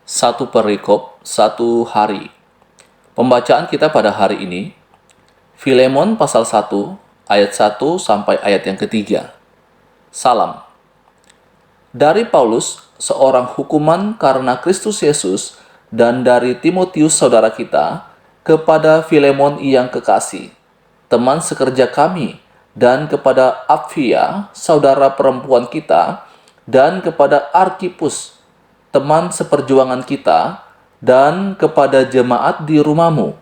Satu perikop, satu hari. Pembacaan kita pada hari ini, Filemon pasal 1, ayat 1 sampai ayat yang ketiga. Salam. Dari Paulus, seorang hukuman karena Kristus Yesus, dan dari Timotius saudara kita, kepada Filemon yang kekasih, teman sekerja kami, dan kepada Apfia, saudara perempuan kita, dan kepada Arkipus, teman seperjuangan kita, dan kepada jemaat di rumahmu,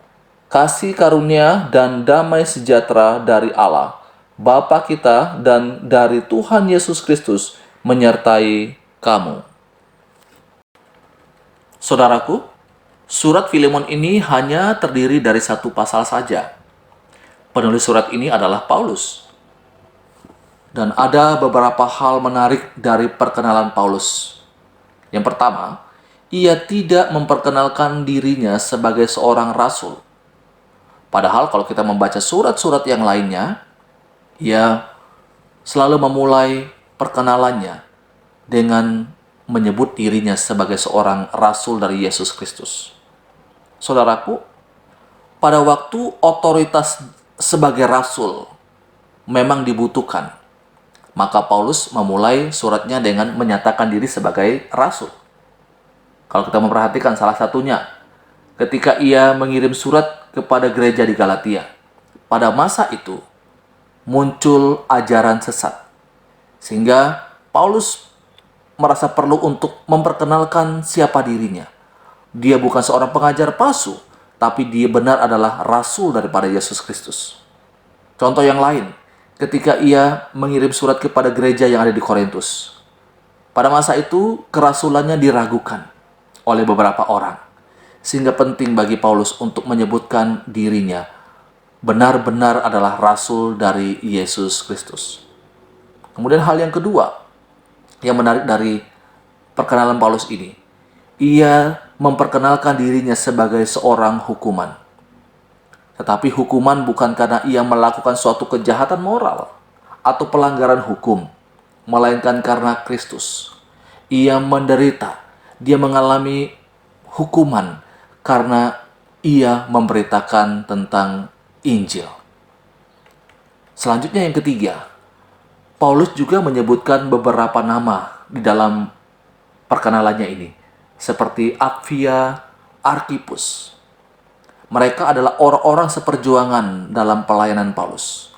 kasih karunia dan damai sejahtera dari Allah, Bapa kita, dan dari Tuhan Yesus Kristus menyertai kamu. Saudaraku, surat Filemon ini hanya terdiri dari satu pasal saja. Penulis surat ini adalah Paulus. Dan ada beberapa hal menarik dari perkenalan Paulus. Yang pertama, ia tidak memperkenalkan dirinya sebagai seorang rasul. Padahal kalau kita membaca surat-surat yang lainnya, ia selalu memulai perkenalannya dengan menyebut dirinya sebagai seorang rasul dari Yesus Kristus. Saudaraku, pada waktu otoritas sebagai rasul memang dibutuhkan, maka Paulus memulai suratnya dengan menyatakan diri sebagai rasul. Kalau kita memperhatikan salah satunya, ketika ia mengirim surat kepada gereja di Galatia, pada masa itu muncul ajaran sesat, sehingga Paulus merasa perlu untuk memperkenalkan siapa dirinya. Dia bukan seorang pengajar palsu, tapi dia benar adalah rasul daripada Yesus Kristus. Contoh yang lain, ketika ia mengirim surat kepada gereja yang ada di Korintus. Pada masa itu, kerasulannya diragukan oleh beberapa orang, sehingga penting bagi Paulus untuk menyebutkan dirinya benar-benar adalah rasul dari Yesus Kristus. Kemudian hal yang kedua yang menarik dari perkenalan Paulus ini, ia memperkenalkan dirinya sebagai seorang hukuman. Tetapi hukuman bukan karena ia melakukan suatu kejahatan moral atau pelanggaran hukum, melainkan karena Kristus. Ia menderita, dia mengalami hukuman karena ia memberitakan tentang Injil. Selanjutnya yang ketiga, Paulus juga menyebutkan beberapa nama di dalam perkenalannya ini, seperti Apfia, Arkipus. Mereka adalah orang-orang seperjuangan dalam pelayanan Paulus.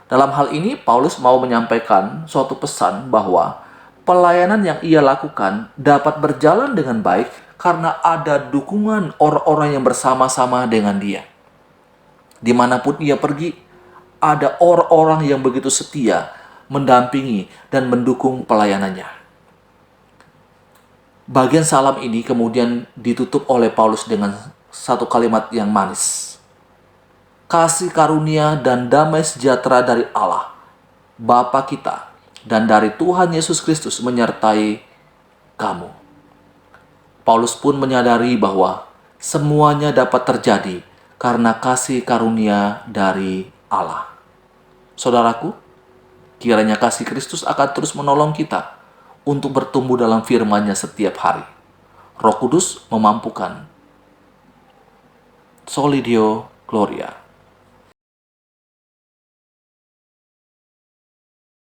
Dalam hal ini, Paulus mau menyampaikan suatu pesan bahwa pelayanan yang ia lakukan dapat berjalan dengan baik karena ada dukungan orang-orang yang bersama-sama dengan dia. Dimanapun ia pergi, ada orang-orang yang begitu setia mendampingi dan mendukung pelayanannya. Bagian salam ini kemudian ditutup oleh Paulus dengan satu kalimat yang manis. Kasih karunia dan damai sejahtera dari Allah, Bapa kita, dan dari Tuhan Yesus Kristus menyertai kamu. Paulus pun menyadari bahwa semuanya dapat terjadi karena kasih karunia dari Allah. Saudaraku, kiranya kasih Kristus akan terus menolong kita untuk bertumbuh dalam firman-Nya setiap hari. Roh Kudus memampukan. Soli Deo Gloria.